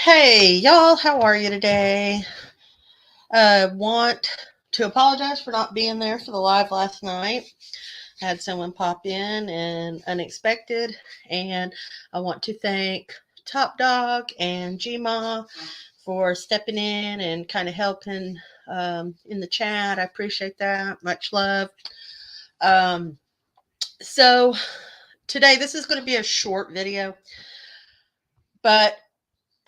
Hey, y'all, how are you today? Want to apologize for not being there for the live last night. I had someone pop in and unexpected, and I want to thank Top Dog and Gma for stepping in and kind of helping in the chat. I appreciate that. Much love. Um, so, today, this is going to be a short video, but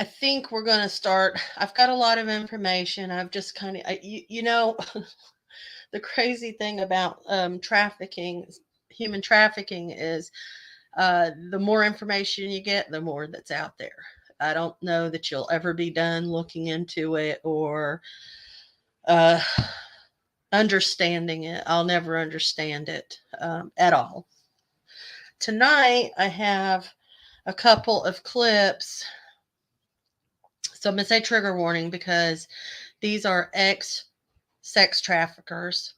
I think we're going to start. I've got a lot of information. I've just kind of, the crazy thing about trafficking, human trafficking, is the more information you get, the more that's out there. I don't know that you'll ever be done looking into it or uh, understanding it. I'll never understand it at all. Tonight, I have a couple of clips. So I'm going to say trigger warning because these are ex-sex traffickers.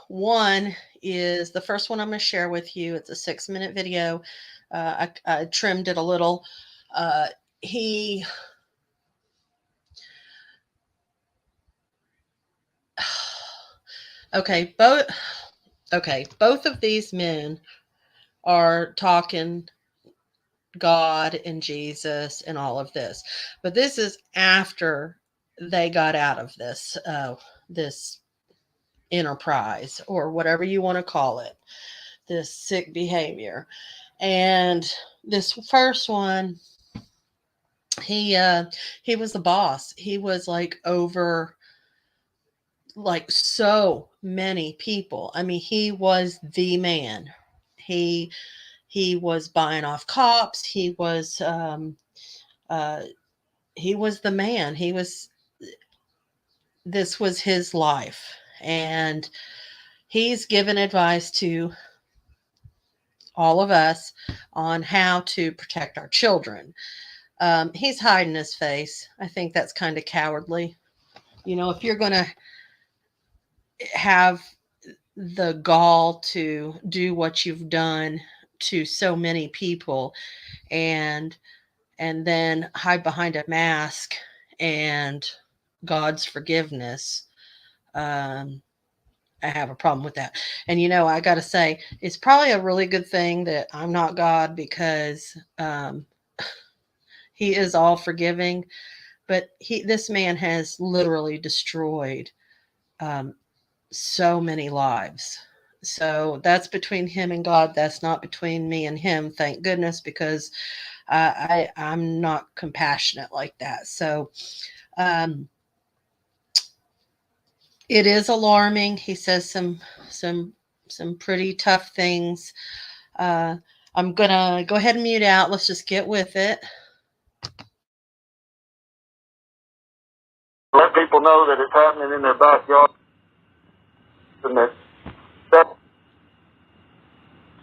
One is the first one I'm going to share with you. It's a 6-minute video. I trimmed it a little. He both of these men are talking God and Jesus and all of this, but this is after they got out of this enterprise, or whatever you want to call it, this sick behavior. And this first one, he was the boss. He was like over like so many people. I mean, he was the man. He was buying off cops. He was the man. This was his life, and he's given advice to all of us on how to protect our children. He's hiding his face. I think that's kind of cowardly. If you're going to have the gall to do what you've done to so many people and then hide behind a mask and God's forgiveness, I have a problem with that. And I got to say, it's probably a really good thing that I'm not God, because he is all forgiving, but this man has literally destroyed so many lives. So that's between him and God. That's not between me and him, thank goodness, because I'm not compassionate like that. So it is alarming. He says some pretty tough things. I'm gonna go ahead and mute out. Let's just get with it. Let people know that it's happening in their backyard, and that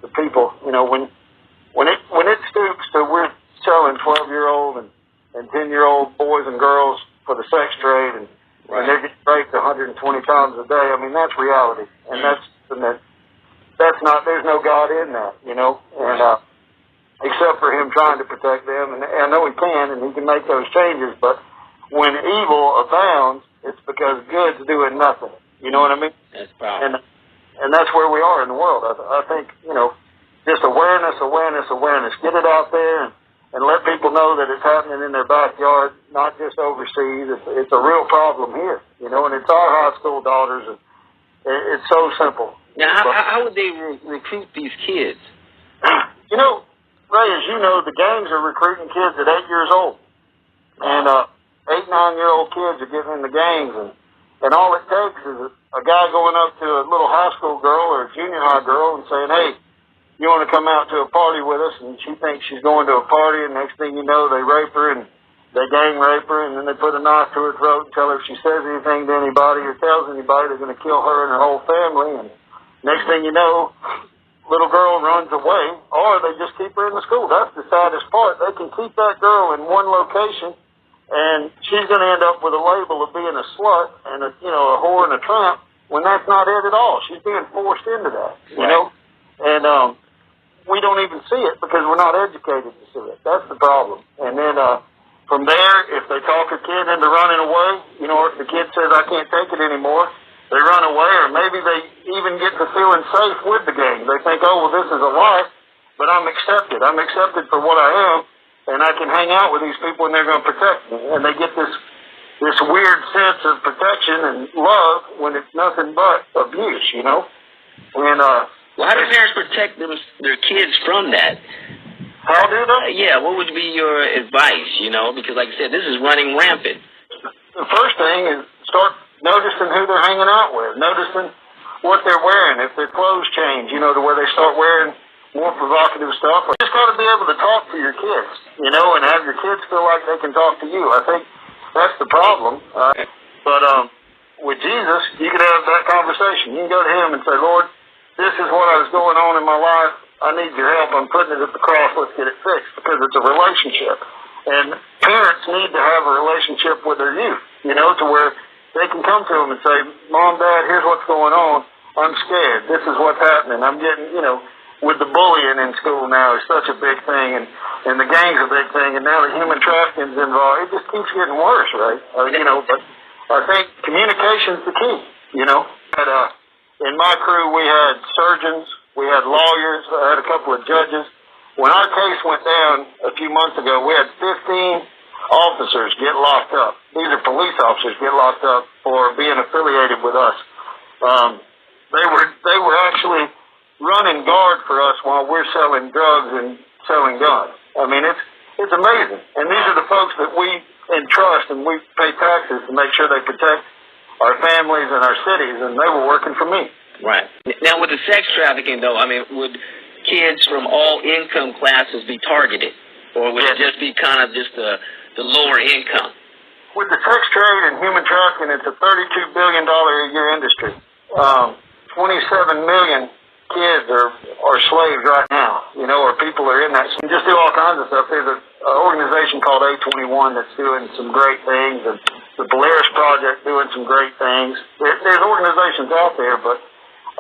the people, when it stoops to we're selling 12-year-old and 10-year-old boys and girls for the sex trade, and they're getting raped 120 times a day. I mean, that's reality, and that's not. There's no God in that, and except for Him trying to protect them, and I know He can, and He can make those changes, but when evil abounds, it's because good's doing nothing. You know what I mean? That's powerful. And that's where we are in the world. I think, just awareness. Get it out there and let people know that it's happening in their backyard, not just overseas. It's a real problem here, and it's our high school daughters. And it's so simple. Now, how would they recruit these kids? Ray, as you know, the gangs are recruiting kids at 8 years old. And 8, 9-year-old kids are getting in the gangs, and all it takes is a guy going up to a little high school girl or a junior high girl and saying, "Hey, you want to come out to a party with us?" And she thinks she's going to a party, and next thing you know, they rape her, and they gang rape her, and then they put a knife to her throat and tell her if she says anything to anybody or tells anybody, they're going to kill her and her whole family. And next thing you know, little girl runs away, or they just keep her in the school. That's the saddest part. They can keep that girl in one location, and she's going to end up with a label of being a slut and a whore and a tramp, when that's not it at all. She's being forced into that, and we don't even see it because we're not educated to see it. That's the problem. And then from there, if they talk a kid into running away, you know, if the kid says, I can't take it anymore, they run away, or maybe they even get to feeling safe with the gang. They think, oh, well, this is a life, but I'm accepted. I'm accepted for what I am, and I can hang out with these people, and they're going to protect me. And they get this weird sense of protection and love when it's nothing but abuse, you know? And, well, how do parents protect their kids from that? How do they? Yeah, what would be your advice, you know? Because, like I said, this is running rampant. The first thing is start noticing who they're hanging out with, noticing what they're wearing, if their clothes change, you know, to where they start wearing more provocative stuff. You just got to be able to talk to your kids, you know, and have your kids feel like they can talk to you. I think that's the problem. But with Jesus, you can have that conversation. You can go to him and say, Lord, this is what I was going on in my life. I need your help. I'm putting it at the cross. Let's get it fixed, because it's a relationship. And parents need to have a relationship with their youth, you know, to where they can come to them and say, Mom, Dad, here's what's going on. I'm scared. This is what's happening. I'm getting, you know, with the bullying in school now is such a big thing, and the gang's a big thing, and now the human trafficking's involved. It just keeps getting worse, right? You know, but I think communication's the key, you know. But, in my crew, we had surgeons, we had lawyers, I had a couple of judges. When our case went down a few months ago, we had 15 officers get locked up. These are police officers get locked up for being affiliated with us. They were actually running guard for us while we're selling drugs and selling guns. I mean, it's amazing. And these are the folks that we entrust, and we pay taxes to make sure they protect our families and our cities, and they were working for me. Right. Now, with the sex trafficking, though, I mean, would kids from all income classes be targeted, or would it just be kind of just the lower income? With the sex trade and human trafficking, it's a $32 billion a year industry. 27 million kids are slaves right now, you know, or people are in that. You just do all kinds of stuff. There's an organization called A21 that's doing some great things, and the Polaris Project doing some great things. There's organizations out there, but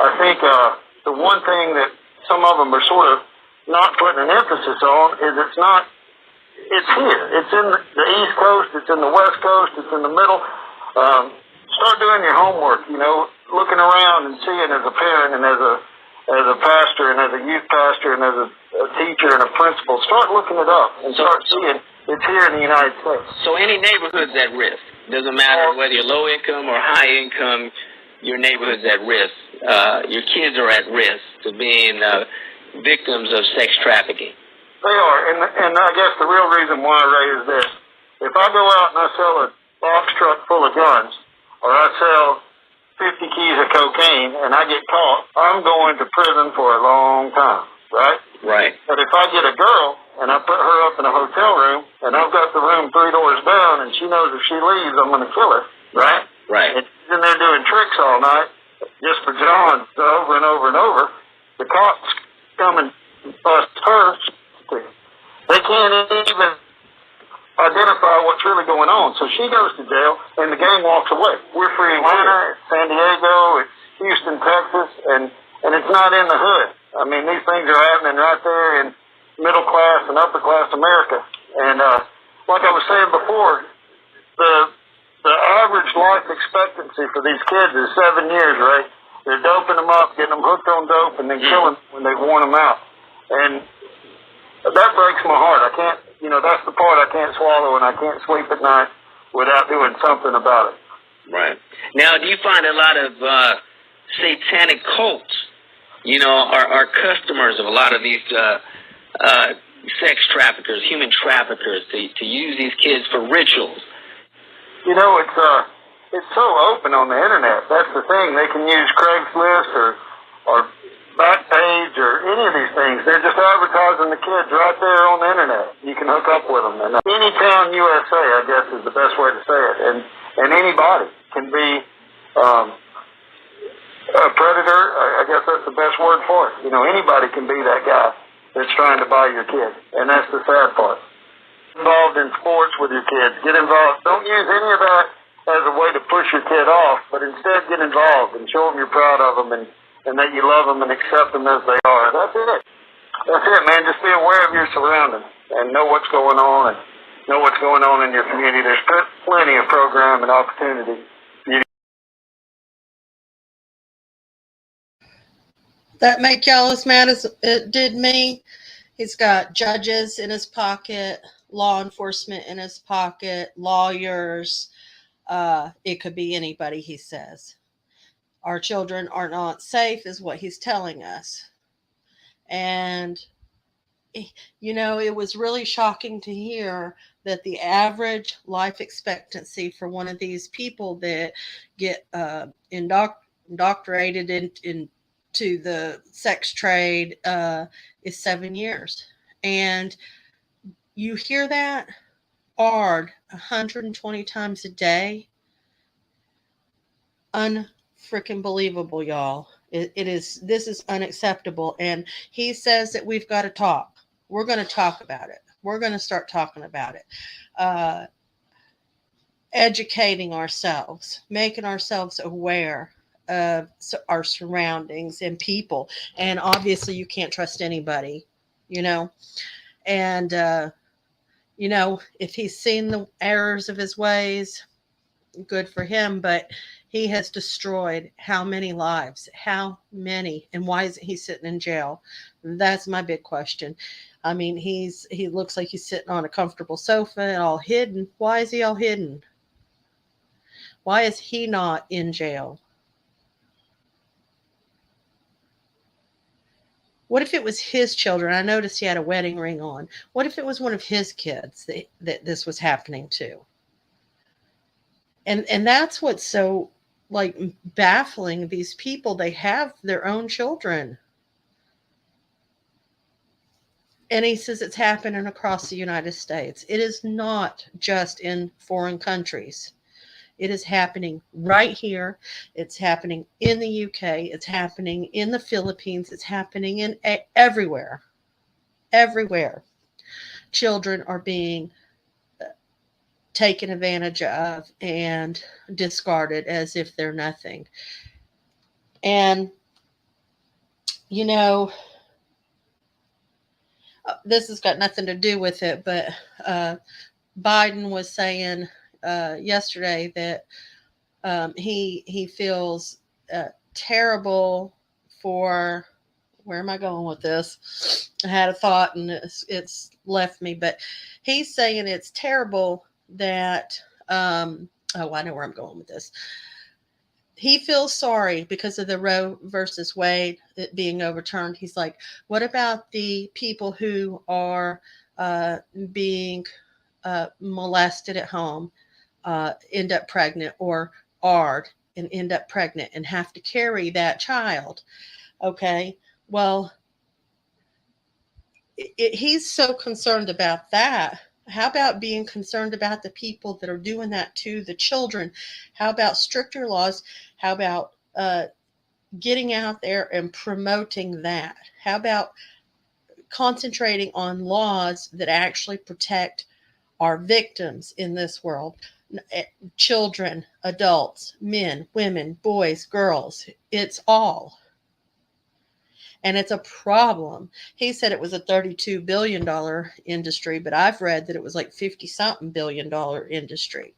I think the one thing that some of them are sort of not putting an emphasis on is it's here. It's in the East Coast, it's in the West Coast, it's in the middle. Start doing your homework, you know, looking around and seeing as a parent and as a pastor and as a youth pastor and as a teacher and a principal. Start looking it up and start seeing it's here in the United States. So any neighborhood's at risk. Doesn't matter whether you're low income or high income, your neighborhood's at risk. Your kids are at risk to being victims of sex trafficking. They are, and I guess the real reason why I raise this, if I go out and I sell a box truck full of guns, or I sell 50 keys of cocaine and I get caught, I'm going to prison for a long time, right? Right. But if I get a girl and I put her up in a hotel room and I've got the room 3 doors down and she knows if she leaves I'm going to kill her, right? Right. And she's in there doing tricks all night just for John over and over and over. The cops come and bust her. They can't even identify what's really going on. So she goes to jail, and the gang walks away. We're free in Atlanta, it's San Diego, it's Houston, Texas, and it's not in the hood. I mean, these things are happening right there in middle class and upper class America. And like I was saying before, the average life expectancy for these kids is 7 years, right? They're doping them up, getting them hooked on dope, and then killing them when they've worn them out. And that breaks my heart. I can't, you know, that's the part I can't swallow, and I can't sleep at night without doing something about it. Right. Now, do you find a lot of satanic cults, you know, are customers of a lot of these sex traffickers, human traffickers, to use these kids for rituals? You know, it's so open on the internet. That's the thing. They can use Craigslist or Backpage or any of these things. They're just advertising the kids right there on the internet. You can hook up with them. And Anytown USA, I guess, is the best way to say it. And anybody can be a predator. I guess that's the best word for it. You know, anybody can be that guy that's trying to buy your kid. And that's the sad part. Involved in sports with your kids. Get involved. Don't use any of that as a way to push your kid off, but instead get involved and show them you're proud of them and that you love them and accept them as they are. That's it. That's it, man. Just be aware of your surroundings and know what's going on know what's going on in your community. There's plenty of program and opportunity. That make y'all as mad as it did me? He's got judges in his pocket, law enforcement in his pocket, lawyers. It could be anybody, he says. Our children are not safe, is what he's telling us. And, it was really shocking to hear that the average life expectancy for one of these people that get indoctrinated into the sex trade is 7 years. And you hear that ARD 120 times a day. Unfreaking believable, y'all. This is unacceptable. And he says that we've got to talk. We're going to talk about it. We're going to start talking about it. Educating ourselves, making ourselves aware of our surroundings and people. And obviously you can't trust anybody, and if he's seen the errors of his ways, good for him, but he has destroyed how many lives? How many? And why isn't he sitting in jail? That's my big question. I mean, he looks like he's sitting on a comfortable sofa and all hidden. Why is he all hidden? Why is he not in jail? What if it was his children? I noticed he had a wedding ring on. What if it was one of his kids that this was happening to? And that's what's so baffling. These people, they have their own children. And he says it's happening across the United States. It is not just in foreign countries. It is happening right here. It's happening in the UK. It's happening in the Philippines. It's happening in everywhere. Everywhere. Children are being taken advantage of and discarded as if they're nothing. And, this has got nothing to do with it, but Biden was saying yesterday that he feels terrible for, where am I going with this? I had a thought and it's left me, but he's saying it's terrible that, I know where I'm going with this. He feels sorry because of the Roe versus Wade it being overturned. He's like, what about the people who are being molested at home, end up pregnant, or ARD and end up pregnant and have to carry that child? Okay, well, he's so concerned about that. How about being concerned about the people that are doing that to the children? How about stricter laws? How about getting out there and promoting that? How about concentrating on laws that actually protect our victims in this world? Children, adults, men, women, boys, girls, it's all. And it's a problem. He said it was a $32 billion industry, but I've read that it was like 50-something billion dollar industry.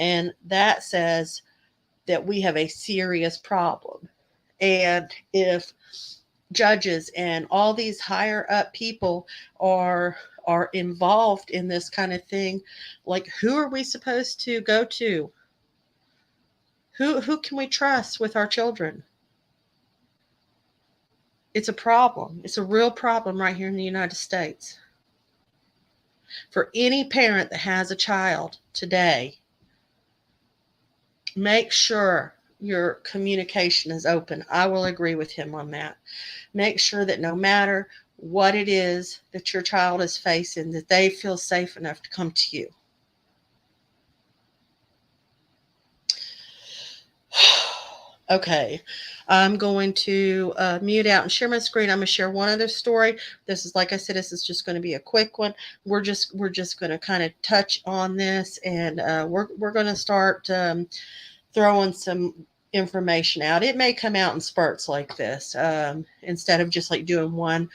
And that says that we have a serious problem. And if judges and all these higher up people are involved in this kind of thing, who are we supposed to go to? Who can we trust with our children? It's a problem. It's a real problem right here in the United States. For any parent that has a child today, make sure your communication is open. I will agree with him on that. Make sure that no matter what it is that your child is facing, that they feel safe enough to come to you. Okay, I'm going to mute out and share my screen. I'm going to share one other story. This is, like I said, this is just going to be a quick one. We're just going to kind of touch on this, and we're going to start throwing some information out. It may come out in spurts like this, instead of just doing one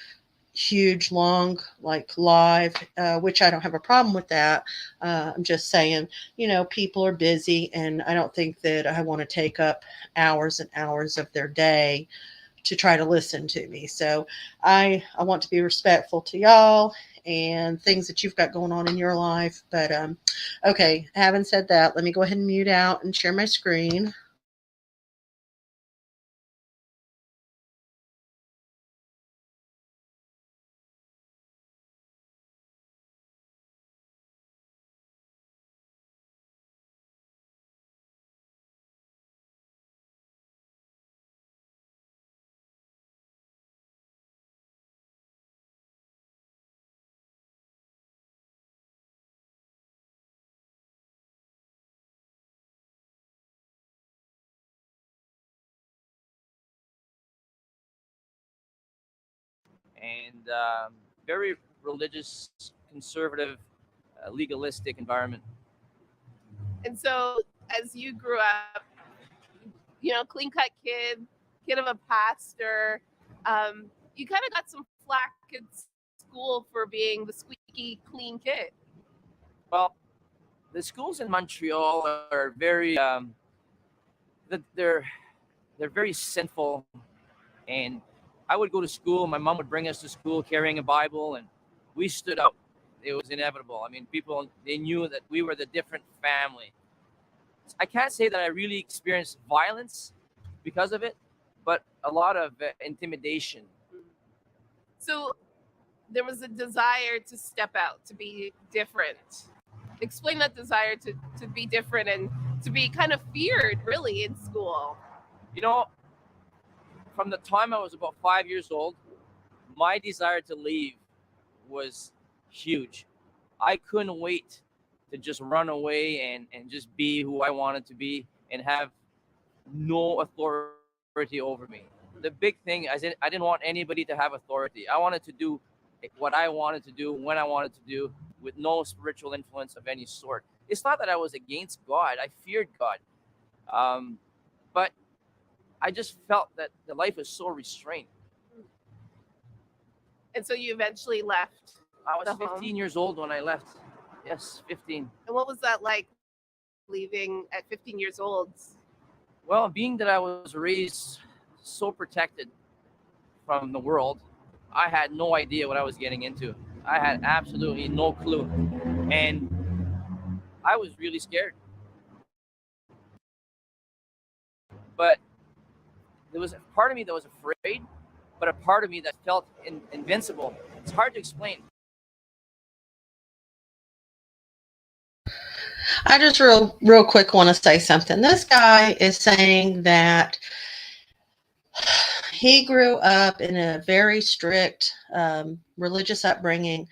huge, long, like live, which I don't have a problem with that. I'm just saying, people are busy, and I don't think that I want to take up hours and hours of their day to try to listen to me. So I want to be respectful to y'all and things that you've got going on in your life. But okay, having said that, let me go ahead and mute out and share my screen. and very religious, conservative, legalistic environment. And so, as you grew up, clean cut kid of a pastor, you kind of got some flack at school for being the squeaky clean kid. Well, the schools in Montreal are very they're very sinful, and I would go to school. My mom would bring us to school carrying a Bible, and we stood out. It was inevitable. I mean, people, they knew that we were the different family. I can't say that I really experienced violence because of it, but a lot of intimidation. So there was a desire to step out, to be different. Explain that desire to be different and to be kind of feared, really, in school. You know, from the time I was about 5 years old, my desire to leave was huge. I couldn't wait to just run away and just be who I wanted to be and have no authority over me. The big thing is I didn't want anybody to have authority. I wanted to do what I wanted to do when I wanted to do with no spiritual influence of any sort. It's not that I was against God. I feared God. But I just felt that the life is so restrained. And so you eventually left. I was 15 years old when I left. Yes, 15. And what was that like, leaving at 15 years old? Well, being that I was raised so protected from the world, I had no idea what I was getting into. I had absolutely no clue. And I was really scared. But there was a part of me that was afraid, but a part of me that felt invincible. It's hard to explain. I just real quick want to say something. This guy is saying that he grew up in a very strict religious upbringing,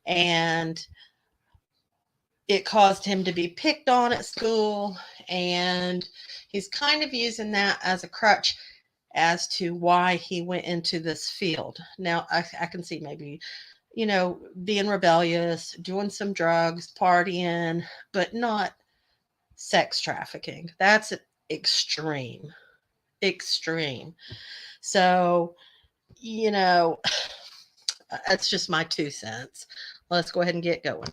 and it caused him to be picked on at school, and he's kind of using that as a crutch as to why he went into this field. Now, I can see maybe, being rebellious, doing some drugs, partying, but not sex trafficking. That's extreme, extreme. So, that's just my 2 cents. Let's go ahead and get going.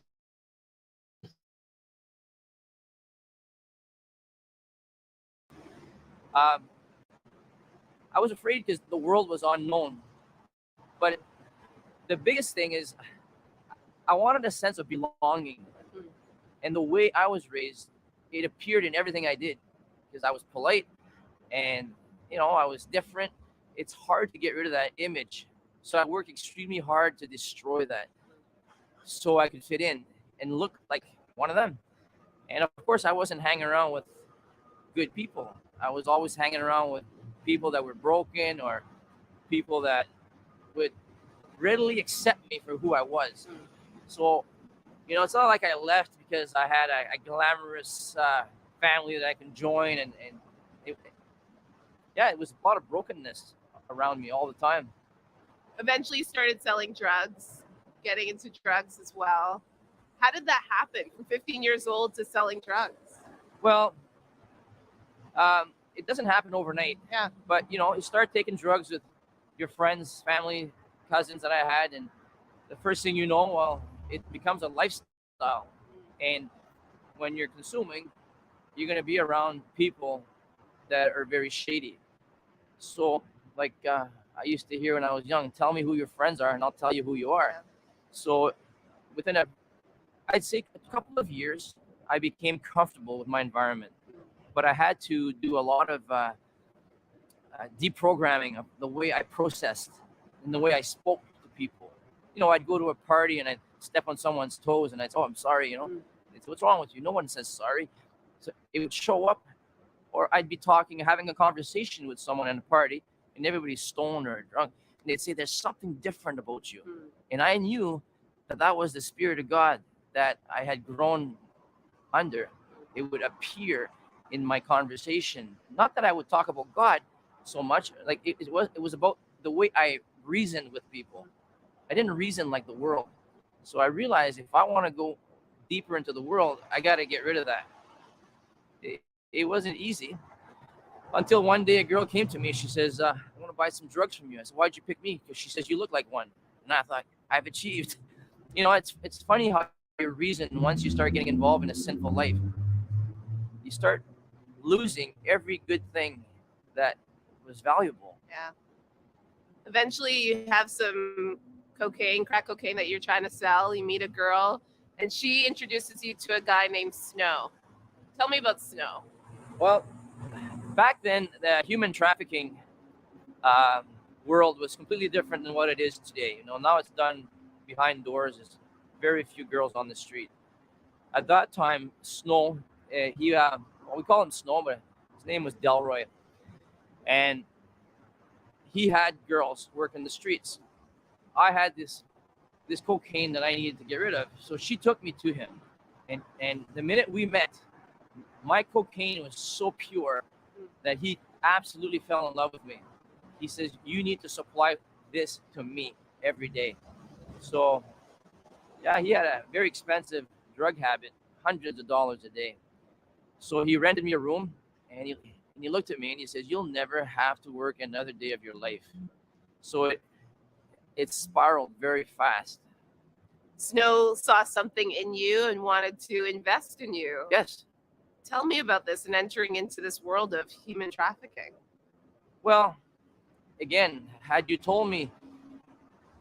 I was afraid because the world was unknown. But the biggest thing is I wanted a sense of belonging. And the way I was raised, it appeared in everything I did because I was polite and, I was different. It's hard to get rid of that image. So I worked extremely hard to destroy that so I could fit in and look like one of them. And of course, I wasn't hanging around with good people. I was always hanging around with people that were broken or people that would readily accept me for who I was. So, it's not like I left because I had a glamorous family that I can join. And it was a lot of brokenness around me all the time. Eventually you started selling drugs, getting into drugs as well. How did that happen from 15 years old to selling drugs? Well, it doesn't happen overnight. Yeah. But, you start taking drugs with your friends, family, cousins that I had, and the first thing you know, well, it becomes a lifestyle. And when you're consuming, you're going to be around people that are very shady. So, like I used to hear when I was young, tell me who your friends are, and I'll tell you who you are. So, within I'd say a couple of years, I became comfortable with my environment, but I had to do a lot of deprogramming of the way I processed and the way I spoke to people. I'd go to a party and I'd step on someone's toes and I'd say, "Oh, I'm sorry." It's, "What's wrong with you?" No one says sorry. So it would show up, or I'd be having a conversation with someone in a party, and everybody's stoned or drunk, and they'd say, "There's something different about you," and I knew that was the Spirit of God that I had grown under. It would appear in my conversation. Not that I would talk about God so much, like it was about the way I reasoned with people. I didn't reason like the world. So I realized if I want to go deeper into the world, I got to get rid of that. It wasn't easy until one day a girl came to me. She says, "I want to buy some drugs from you." I said, "Why'd you pick me?" Because she says, "You look like one." And I thought, I've achieved. It's funny how your reason, once you start getting involved in a sinful life, you start losing every good thing that was valuable. Yeah. Eventually, you have some crack cocaine that you're trying to sell. You meet a girl, and she introduces you to a guy named Snow. Tell me about Snow. Well, back then, the human trafficking world was completely different than what it is today. Now it's done behind doors. There's very few girls on the street. At that time, Snow, we call him Snow, but his name was Delroy, and he had girls working the streets. I had this cocaine that I needed to get rid of, so she took me to him, and the minute we met, my cocaine was so pure that he absolutely fell in love with me. He says, "You need to supply this to me every day." So, yeah, he had a very expensive drug habit, hundreds of dollars a day. So he rented me a room, and he looked at me and he says, "You'll never have to work another day of your life." So it spiraled very fast. Snow saw something in you and wanted to invest in you. Yes. Tell me about this and entering into this world of human trafficking. Well, again, had you told me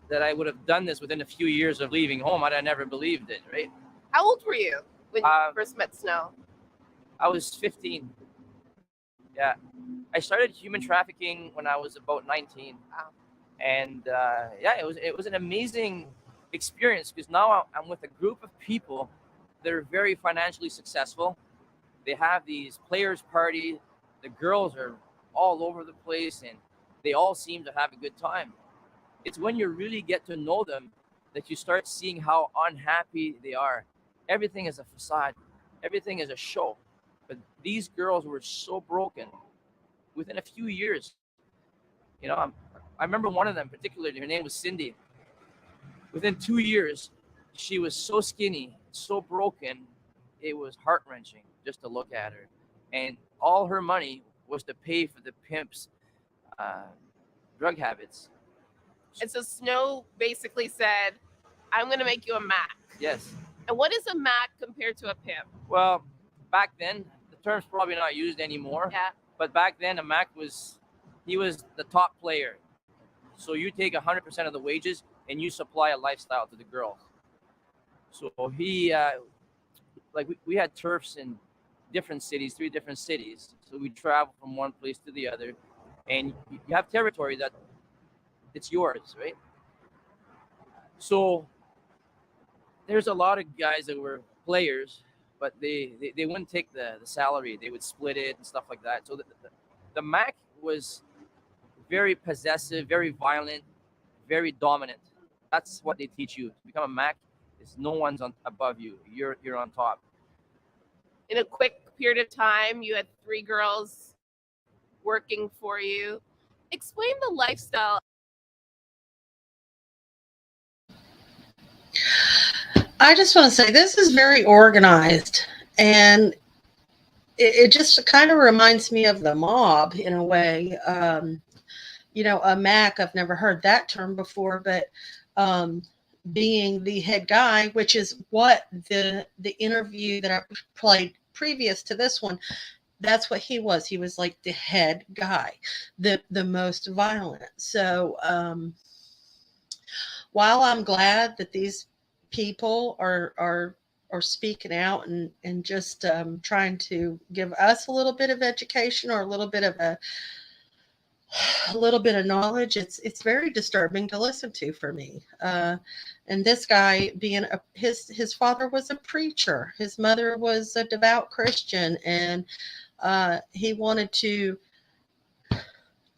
that I would have done this within a few years of leaving home, I'd have never believed it, right? How old were you when you first met Snow? I was 15. Yeah. I started human trafficking when I was about 19. Wow. And it was an amazing experience because now I'm with a group of people that are very financially successful. They have these players' party. The girls are all over the place, and they all seem to have a good time. It's when you really get to know them that you start seeing how unhappy they are. Everything is a facade. Everything is a show. But these girls were so broken within a few years. I remember one of them particularly. Her name was Cindy. Within 2 years, she was so skinny, so broken, it was heart-wrenching just to look at her. And all her money was to pay for the pimp's drug habits. And so Snow basically said, "I'm going to make you a Mac." Yes. And what is a Mac compared to a pimp? Well, back then, the term's probably not used anymore. Yeah. But back then, a Mac he was the top player. So you take 100% of the wages and you supply a lifestyle to the girls. So he, we had turfs in different cities, 3 different cities. So we travel from one place to the other, and you have territory that it's yours, right? So there's a lot of guys that were players, but they wouldn't take the salary. They would split it and stuff like that. So the Mac was very possessive, very violent, very dominant. That's what they teach you. To become a Mac is no one's above you. You're on top. In a quick period of time, you had 3 girls working for you. Explain the lifestyle. I just want to say this is very organized, and it just kind of reminds me of the mob in a way. a Mac. I've never heard that term before, but um, being the head guy, which is what the interview that I played previous to this one, that's what he was. He was like the head guy, the most violent. So while I'm glad that these people are speaking out and just trying to give us a little bit of education or a little bit of knowledge, it's very disturbing to listen to for me. And this guy being his father was a preacher, his mother was a devout Christian, and he wanted to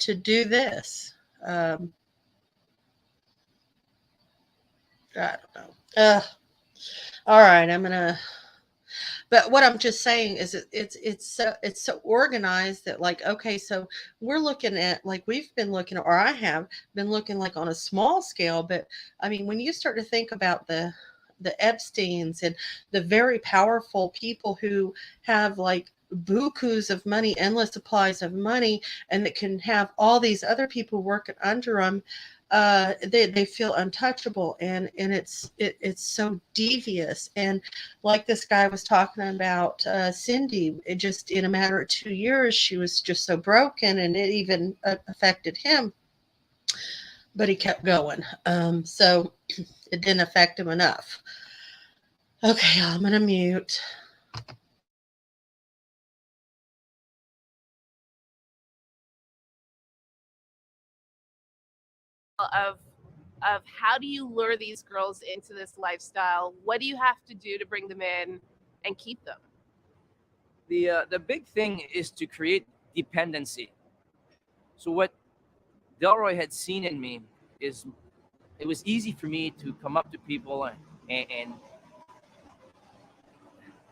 do this. I don't know. All right, I'm gonna. But what I'm just saying is it's so organized that, like, okay, so we're looking at, like, we've been looking, or I have been looking, like, on a small scale. But I mean, when you start to think about the Epsteins and the very powerful people who have like bukus of money, endless supplies of money, and that can have all these other people working under them, they feel untouchable, and it's so devious. And like this guy was talking about, Cindy, it just in a matter of 2 years, she was just so broken, and it even affected him, but he kept going. So it didn't affect him enough. Okay, I'm going to mute. Of how do you lure these girls into this lifestyle? What do you have to do to bring them in and keep them? The big thing is to create dependency. So what Delroy had seen in me is it was easy for me to come up to people and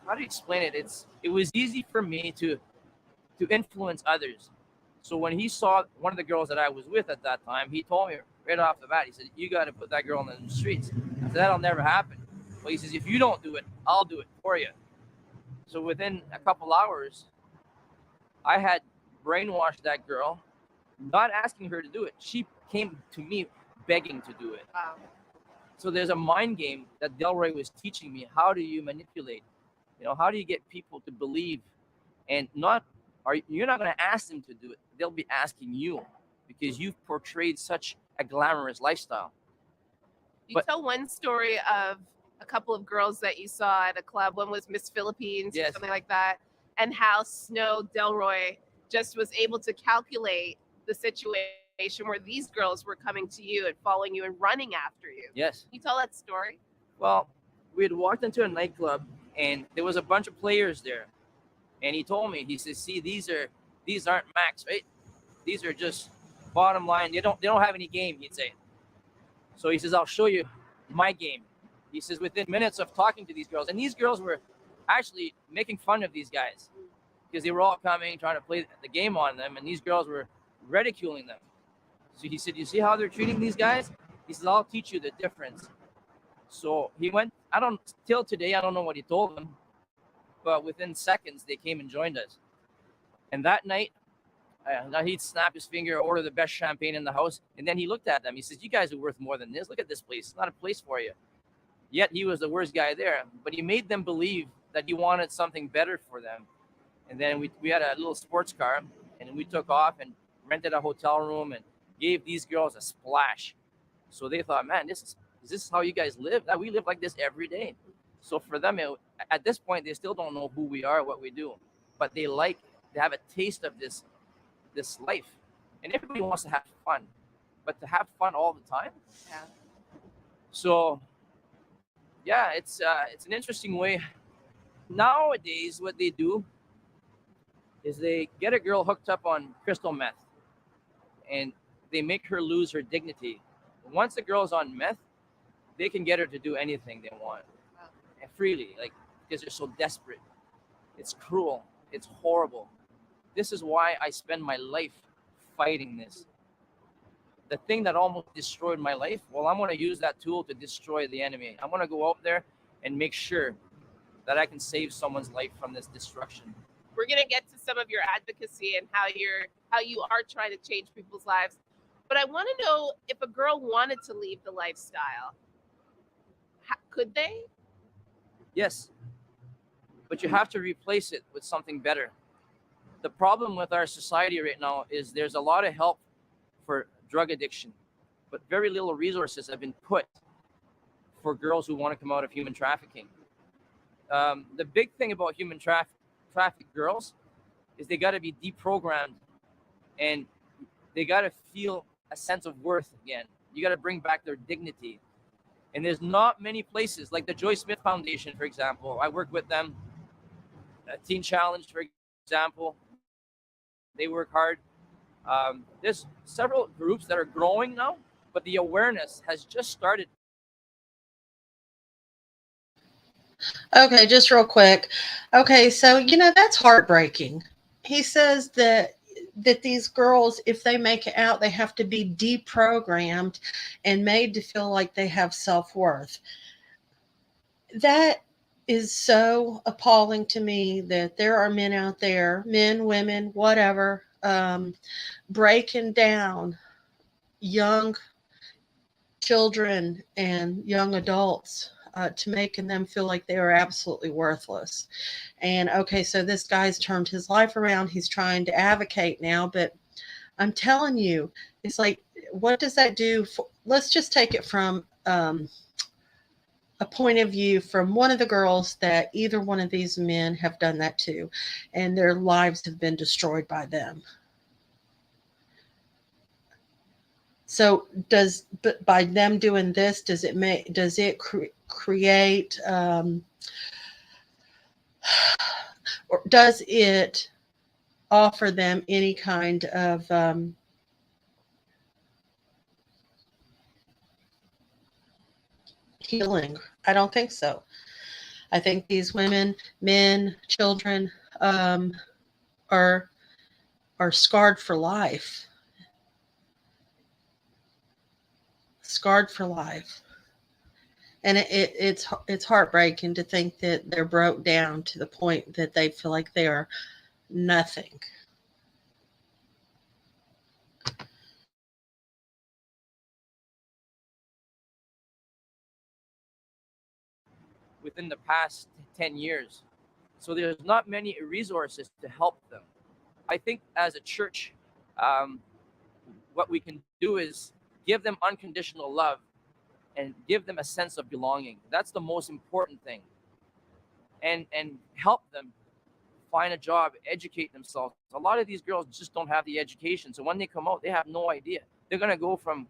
how do you explain it? It was easy for me to influence others. So when he saw one of the girls that I was with at that time, he told me right off the bat, he said, "You got to put that girl in the streets." I said, "That'll never happen." Well, he says, "If you don't do it, I'll do it for you." So within a couple hours, I had brainwashed that girl, not asking her to do it. She came to me begging to do it. Wow. So there's a mind game that Delroy was teaching me. How do you manipulate? How do you get people to believe and not you're not going to ask them to do it. They'll be asking you because you've portrayed such a glamorous lifestyle. You tell one story of a couple of girls that you saw at a club. One was Miss Philippines, Yes. or something like that, and how Snow Delroy just was able to calculate the situation where these girls were coming to you and following you and running after you. Yes. Can you tell that story? Well, we had walked into a nightclub and there was a bunch of players there. And he told me, he says, "See, these aren't max, right? These are just bottom line. They don't have any game," he'd say. So he says, "I'll show you my game." He says, within minutes of talking to these girls, and these girls were actually making fun of these guys because they were all coming, trying to play the game on them, and these girls were ridiculing them. So he said, "You see how they're treating these guys?" He says, "I'll teach you the difference." So he went, till today, I don't know what he told them, but within seconds, they came and joined us. And that night, he'd snap his finger, order the best champagne in the house, and then he looked at them. He says, "You guys are worth more than this. Look at this place. It's not a place for you." Yet he was the worst guy there, but he made them believe that he wanted something better for them. And then we had a little sports car, and we took off and rented a hotel room and gave these girls a splash. So they thought, "Man, is this how you guys live? We live like this every day." So for them, at this point, they still don't know who we are, what we do, but they have a taste of this life. And everybody wants to have fun, but to have fun all the time. Yeah. So yeah, it's an interesting way. Nowadays, what they do is they get a girl hooked up on crystal meth, and they make her lose her dignity. Once the girl's on meth, they can get her to do anything they want, and freely, like, because they're so desperate. It's cruel. It's horrible. This is why I spend my life fighting this. The thing that almost destroyed my life, well, I'm going to use that tool to destroy the enemy. I'm going to go out there and make sure that I can save someone's life from this destruction. We're going to get to some of your advocacy and how you are trying to change people's lives. But I want to know if a girl wanted to leave the lifestyle, could they? Yes, but you have to replace it with something better. The problem with our society right now is there's a lot of help for drug addiction, but very little resources have been put for girls who want to come out of human trafficking. The big thing about human trafficked girls is they got to be deprogrammed, and they got to feel a sense of worth again. You got to bring back their dignity. And there's not many places like the Joy Smith Foundation, for example. I work with them. Teen Challenge, for example, they work hard. There's several groups that are growing now, but the awareness has just started. Okay, just real quick. Okay, so that's heartbreaking. He says that these girls, if they make it out, they have to be deprogrammed and made to feel like they have self-worth. That is so appalling to me that there are men out there, men, women, whatever, breaking down young children and young adults to making them feel like they are absolutely worthless. And okay, so this guy's turned his life around. He's trying to advocate now, but I'm telling you, it's like, what does that do? Let's just take it from a point of view from one of the girls that either one of these men have done that to, and their lives have been destroyed by them. So but by them doing this, does it create, or does it offer them any kind of healing? I don't think so. I think these women, men, children, are scarred for life. Scarred for life. And it's heartbreaking to think that they're broke down to the point that they feel like they are nothing. Within the past 10 years. So there's not many resources to help them. I think as a church, what we can do is give them unconditional love and give them a sense of belonging. That's the most important thing. And help them find a job, educate themselves. A lot of these girls just don't have the education. So when they come out, they have no idea. They're going to go from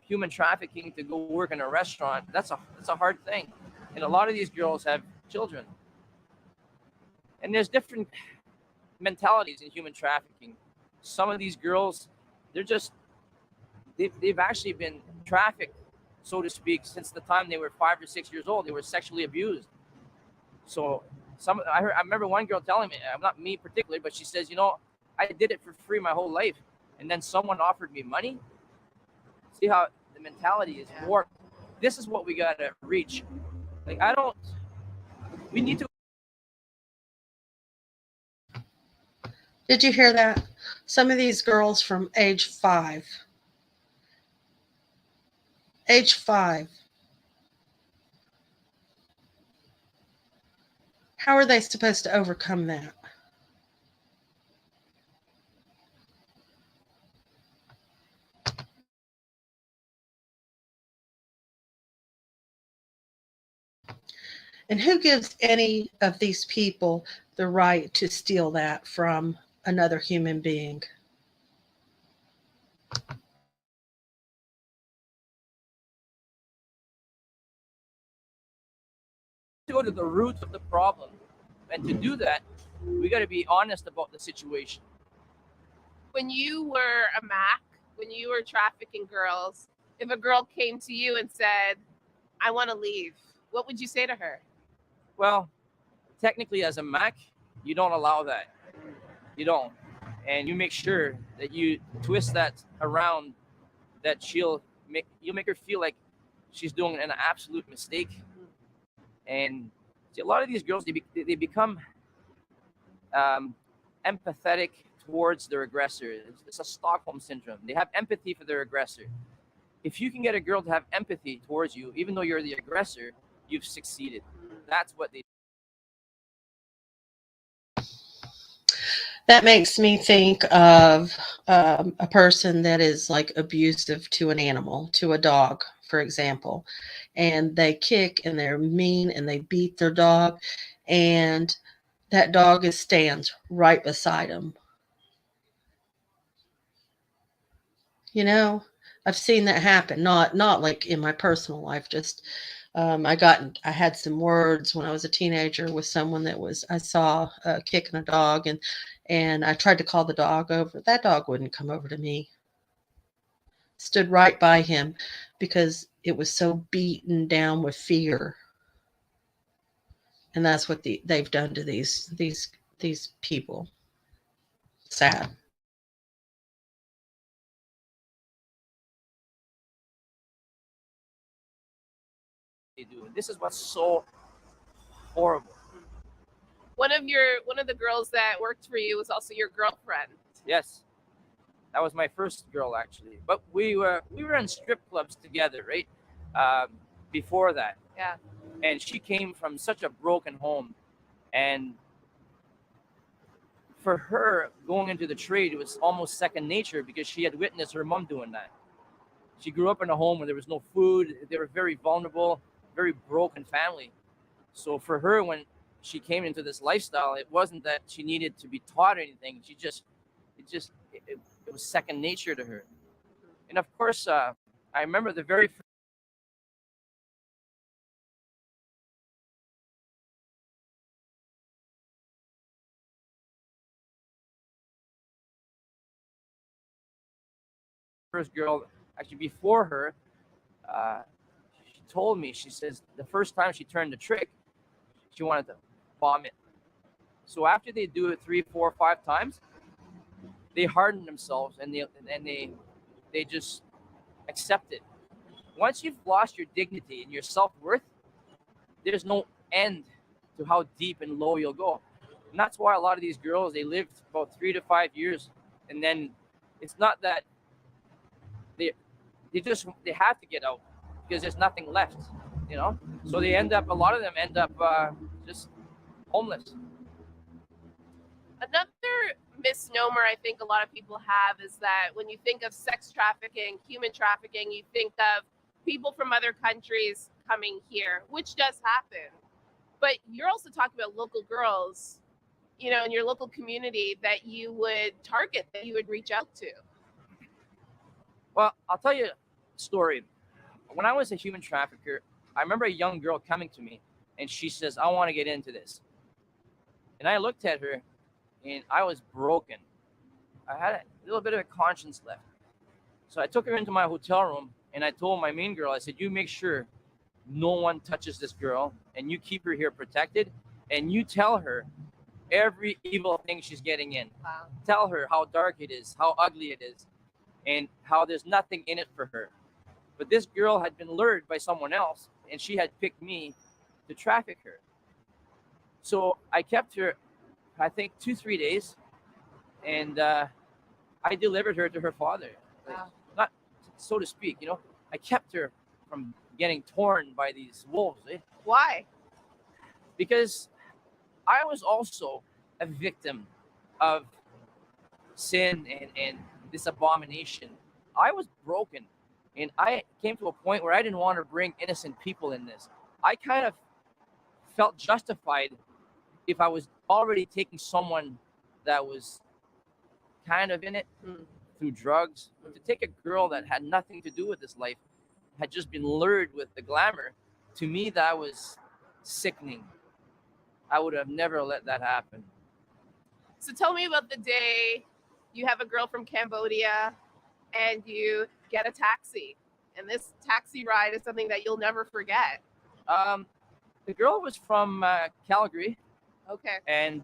human trafficking to go work in a restaurant. That's a hard thing. And a lot of these girls have children. And there's different mentalities in human trafficking. Some of these girls, they've actually been trafficked, so to speak, since the time they were 5 or 6 years old. They were sexually abused. So I remember one girl telling me, not me particularly, but she says, I did it for free my whole life. And then someone offered me money. See how the mentality is warped. This is what we got to reach. We need to. Did you hear that? Some of these girls from age 5. Age 5. How are they supposed to overcome that? And who gives any of these people the right to steal that from another human being? Go to the root of the problem. And to do that, we got to be honest about the situation. When you were a Mac, when you were trafficking girls, if a girl came to you and said, I want to leave, what would you say to her? Well, technically as a Mac, you don't allow that. You don't. And you make sure that you twist that around, that you'll make her feel like she's doing an absolute mistake. And see, a lot of these girls, they become empathetic towards their aggressor. It's a Stockholm syndrome. They have empathy for their aggressor. If you can get a girl to have empathy towards you, even though you're the aggressor, you've succeeded. That's what they. That makes me think of a person that is like abusive to an animal, to a dog, for example, and they kick and they're mean and they beat their dog, and that dog stands right beside them. You know, I've seen that happen. Not like in my personal life. Just I had some words when I was a teenager with someone that was I saw kicking a dog, and I tried to call the dog over. That dog wouldn't come over to me. Stood right by him because it was so beaten down with fear, and that's what they've done to these people. Sad. Do. This is what's so horrible. One of the girls that worked for you was also your girlfriend. Yes, that was my first girl actually. But we were in strip clubs together, right? Before that, Yeah. and she came from such a broken home, and for her going into the trade, it was almost second nature because she had witnessed her mom doing that. She grew up in a home where there was no food. They were very vulnerable, very broken family. So for her, when she came into this lifestyle, it wasn't that she needed to be taught anything. It was second nature to her. And of course, I remember the very first girl, actually before her, uh, she told me, she says the first time she turned the trick, she wanted to vomit. So after they do it 3, 4, 5 times, they harden themselves and they just accept it. Once you've lost your dignity and your self-worth, there's no end to how deep and low you'll go. And that's why a lot of these girls, they live about 3 to 5 years, and then it's not that they they have to get out because there's nothing left, you know. So they end up, a lot of them end up just homeless. Another misnomer I think a lot of people have is that when you think of sex trafficking, human trafficking, you think of people from other countries coming here, which does happen. But you're also talking about local girls, in your local community that you would target, that you would reach out to. Well, I'll tell you a story. When I was a human trafficker, I remember a young girl coming to me and she says, I want to get into this. And I looked at her and I was broken. I had a little bit of a conscience left. So I took her into my hotel room and I told my main girl, I said, you make sure no one touches this girl and you keep her here protected and you tell her every evil thing she's getting in. Wow. Tell her how dark it is, how ugly it is, and how there's nothing in it for her. But this girl had been lured by someone else and she had picked me to traffic her. So I kept her, I think, 2, 3 days, and I delivered her to her father. Wow. Not so to speak, I kept her from getting torn by these wolves. Why? Because I was also a victim of sin and this abomination. I was broken, and I came to a point where I didn't want to bring innocent people in this. I kind of felt justified if I was already taking someone that was kind of in it through drugs, but to take a girl that had nothing to do with this life, had just been lured with the glamour, to me that was sickening. I would have never let that happen. So tell me about the day you have a girl from Cambodia and you get a taxi. And this taxi ride is something that you'll never forget. The girl was from Calgary, Okay. and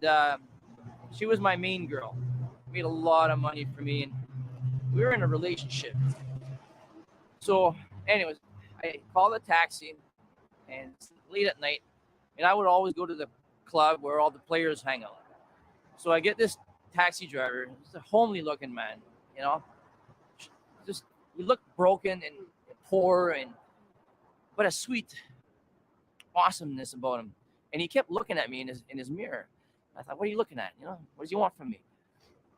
she was my main girl. Made a lot of money for me, and we were in a relationship. So, anyways, I called a taxi, and it's late at night, and I would always go to the club where all the players hang out. So I get this taxi driver. He's a homely looking man, you know. Just he looked broken and poor, but a sweet awesomeness about him. And he kept looking at me in his mirror. I thought, what are you looking at? You know, what does he want from me?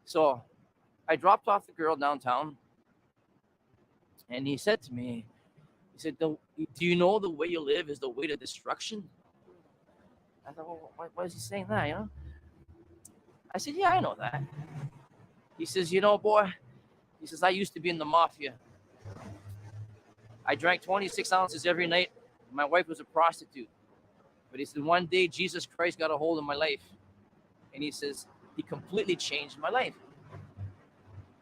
So I dropped off the girl downtown, and he said to me, he said, do you know the way you live is the way to destruction? I thought, well, why is he saying that, you know? I said, yeah, I know that. He says, you know, boy, he says, I used to be in the mafia. I drank 26 ounces every night. My wife was a prostitute. But he said, one day Jesus Christ got a hold of my life. And he says, he completely changed my life.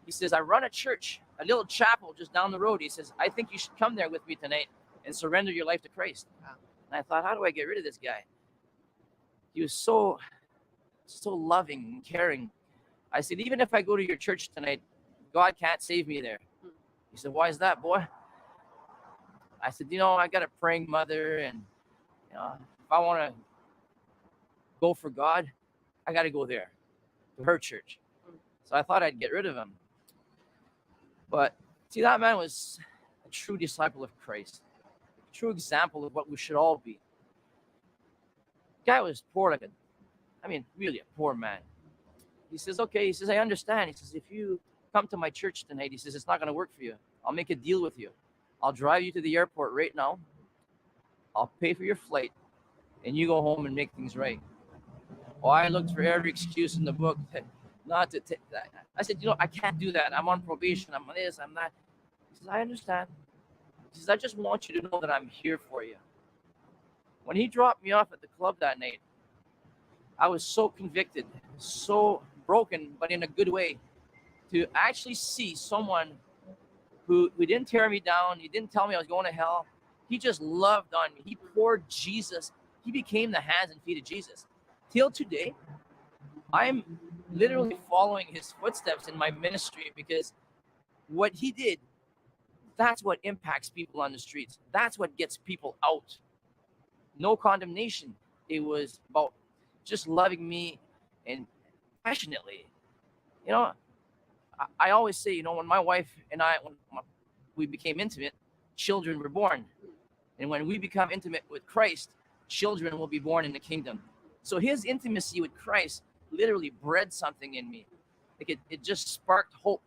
He says, I run a church, a little chapel just down the road. He says, I think you should come there with me tonight and surrender your life to Christ. Wow. And I thought, how do I get rid of this guy? He was so loving and caring. I said, even if I go to your church tonight, God can't save me there. He said, why is that, boy? I said, you know, I got a praying mother, and you know, if I want to go for God, I got to go there, to her church. So I thought I'd get rid of him. But see, that man was a true disciple of Christ, a true example of what we should all be. The guy was poor, really a poor man. He says, okay, he says, I understand. He says, if you come to my church tonight, he says, it's not going to work for you. I'll make a deal with you. I'll drive you to the airport right now. I'll pay for your flight, and you go home and make things right. Well, I looked for every excuse in the book not to take that. I said, you know, I can't do that. I'm on probation. I'm this, I'm that. He says, I understand. He says, I just want you to know that I'm here for you. When he dropped me off at the club that night, I was so convicted, so broken, but in a good way, to actually see someone who didn't tear me down. He didn't tell me I was going to hell. He just loved on me. He poured Jesus. He became the hands and feet of Jesus. Till today, I'm literally following his footsteps in my ministry, because what he did, that's what impacts people on the streets. That's what gets people out. No condemnation. It was about just loving me and passionately. You know, I always say, you know, when my wife and I, we became intimate, children were born. And when we become intimate with Christ, children will be born in the kingdom. So his intimacy with Christ literally bred something in me. Like it just sparked hope.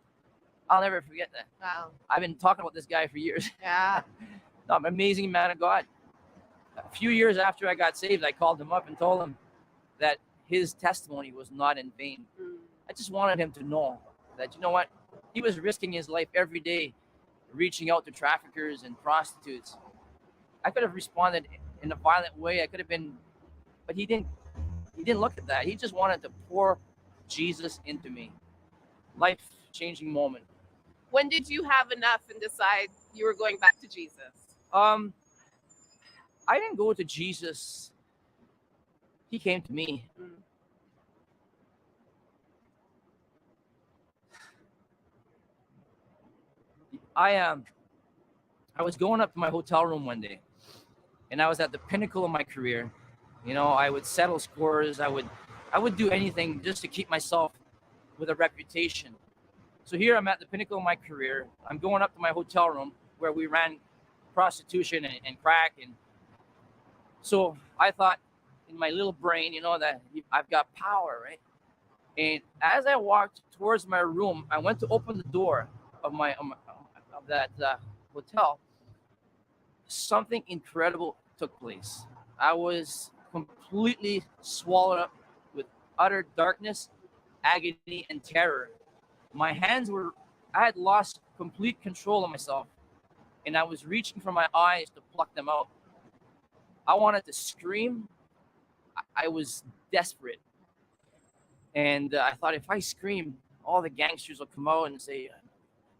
I'll never forget that. Wow. I've been talking about this guy for years. Yeah. No, I'm an amazing man of God. A few years after I got saved, I called him up and told him that his testimony was not in vain. I just wanted him to know that, you know what, he was risking his life every day, reaching out to traffickers and prostitutes. I could have responded in a violent way. I could have been, but he didn't look at that. He just wanted to pour Jesus into me. Life-changing moment. When did you have enough and decide you were going back to Jesus? I didn't go to Jesus. He came to me. I was going up to my hotel room one day, and I was at the pinnacle of my career. You know, I would settle scores. I would do anything just to keep myself with a reputation. So here I'm at the pinnacle of my career. I'm going up to my hotel room where we ran prostitution and crack. And so I thought in my little brain, you know, that I've got power, right? And as I walked towards my room, I went to open the door of that hotel. Something incredible took place. I was completely swallowed up with utter darkness, agony, and terror. I had lost complete control of myself, and I was reaching for my eyes to pluck them out. I wanted to scream. I was desperate. And I thought, if I scream, all the gangsters will come out and say,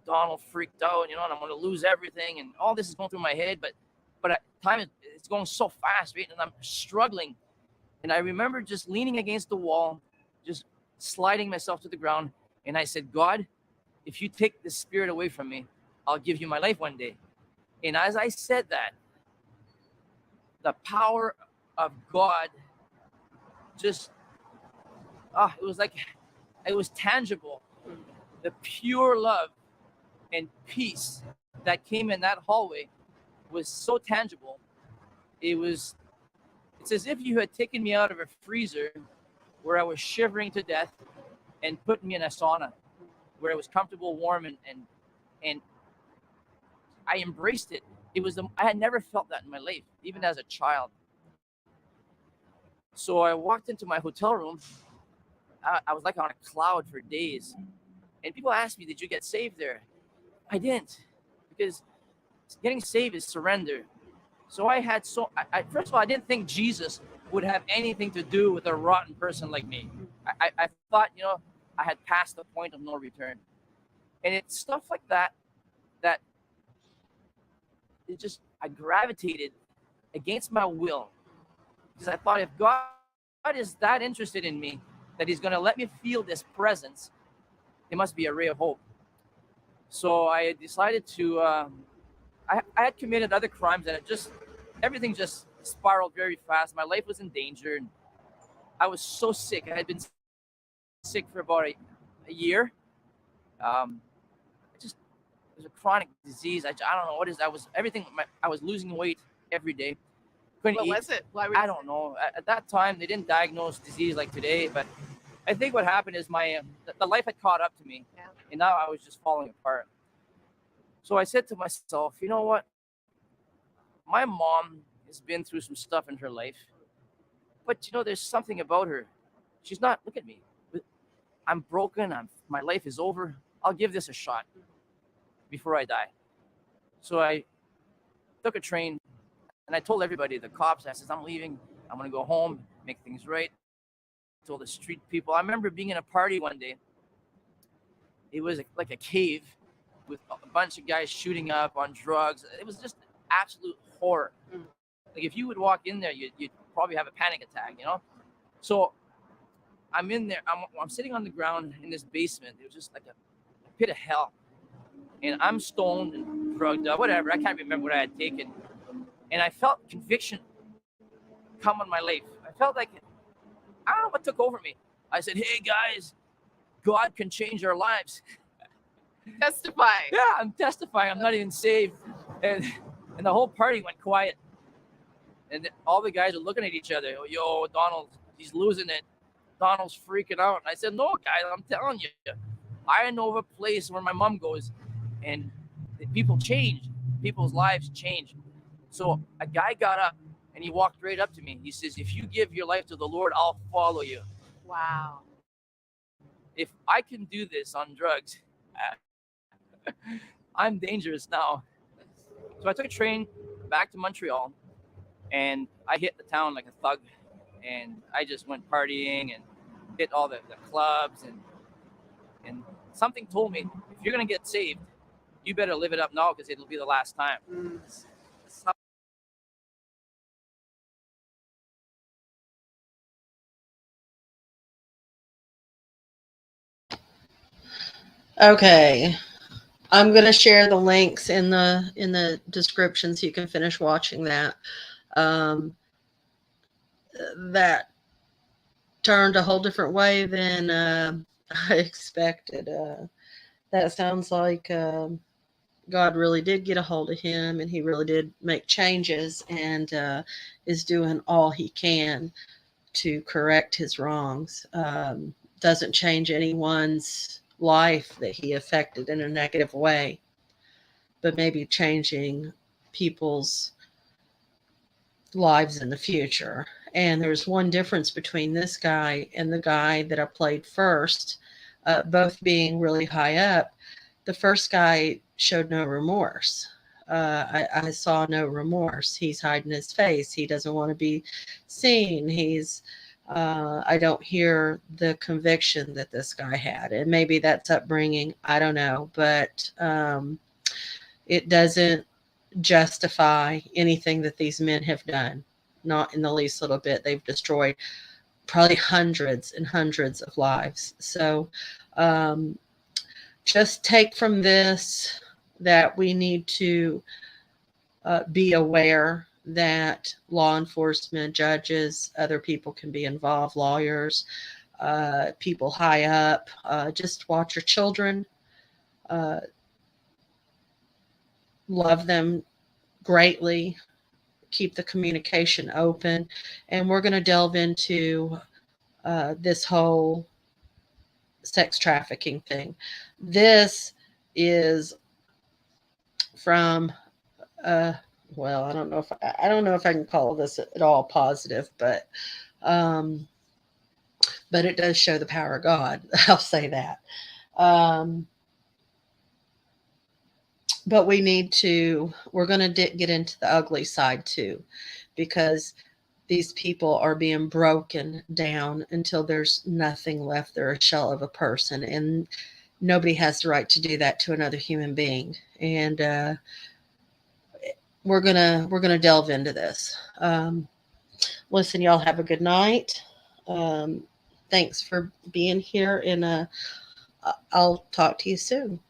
Donald freaked out, you know, and I'm going to lose everything. And all this is going through my head, but time it's going so fast, right? And I'm struggling. And I remember just leaning against the wall, just sliding myself to the ground. And I said, God, if you take this spirit away from me, I'll give you my life one day. And as I said that, the power of God just, it was like it was tangible. The pure love and peace that came in that hallway was so tangible. It's as if you had taken me out of a freezer where I was shivering to death and put me in a sauna where it was comfortable, warm, and I embraced it. I had never felt that in my life, even as a child. So I walked into my hotel room. I was like on a cloud for days. And people asked me, did you get saved there? I didn't, because getting saved is surrender. So first of all, I didn't think Jesus would have anything to do with a rotten person like me. I thought, I had passed the point of no return. And it's stuff like that I gravitated against my will, because I thought, if God is that interested in me that he's going to let me feel this presence, it must be a ray of hope. So I decided to, I had committed other crimes, and everything just spiraled very fast. My life was in danger, and I was so sick. I had been sick for about a year. It was a chronic disease. I don't know what it is. I was losing weight every day. Couldn't What eat. was it? Why were I don't know. At that time, they didn't diagnose disease like today, but I think what happened is the life had caught up to me, Yeah. and now I was just falling apart. So I said to myself, you know what? My mom has been through some stuff in her life, but there's something about her. She's not. Look at me. I'm broken. My life is over. I'll give this a shot before I die. So I took a train, and I told everybody, the cops, I said, I'm leaving. I'm going to go home, make things right. I told the street people. I remember being in a party one day. It was like a cave with a bunch of guys shooting up on drugs. It was just absolute horror. Like, if you would walk in there, you'd probably have a panic attack, So I'm in there. I'm sitting on the ground in this basement. It was just like a pit of hell. And I'm stoned and drugged up, whatever. I can't remember what I had taken. And I felt conviction come on my life. I felt like, I don't know what took over me. I said, hey, guys, God can change our lives. Testify. Yeah, I'm testifying. I'm not even saved. And the whole party went quiet. And all the guys are looking at each other. Yo, Donald, he's losing it. Donald's freaking out. And I said, no, guys, I'm telling you. I know of a place where my mom goes, and people change. People's lives change. So a guy got up, and he walked right up to me. He says, if you give your life to the Lord, I'll follow you. Wow. If I can do this on drugs, I'm dangerous now. So I took a train back to Montreal, and I hit the town like a thug, and I just went partying and hit all the clubs, and something told me, if you're going to get saved, you better live it up now, because it'll be the last time. Okay. I'm going to share the links in the description so you can finish watching that. That turned a whole different way than I expected. That sounds like God really did get a hold of him, and he really did make changes, and is doing all he can to correct his wrongs. Doesn't change anyone's life that he affected in a negative way, but maybe changing people's lives in the future. And there's one difference between this guy and the guy that I played first, both being really high up. The first guy showed no remorse. I saw no remorse. He's hiding his face. He doesn't want to be seen. I don't hear the conviction that this guy had. And maybe that's upbringing. I don't know. But it doesn't justify anything that these men have done. Not in the least little bit. They've destroyed probably hundreds and hundreds of lives. So just take from this that we need to be aware that law enforcement, judges, other people can be involved, lawyers, people high up. Just watch your children. Love them greatly. Keep the communication open. And we're going to delve into this whole sex trafficking thing. This is from well, I don't know if I can call this at all positive, but it does show the power of God. I'll say that. But we're going to get into the ugly side too, because these people are being broken down until there's nothing left. They're a shell of a person, and nobody has the right to do that to another human being. And we're gonna delve into this. Listen, y'all have a good night. Thanks for being here, and I'll talk to you soon.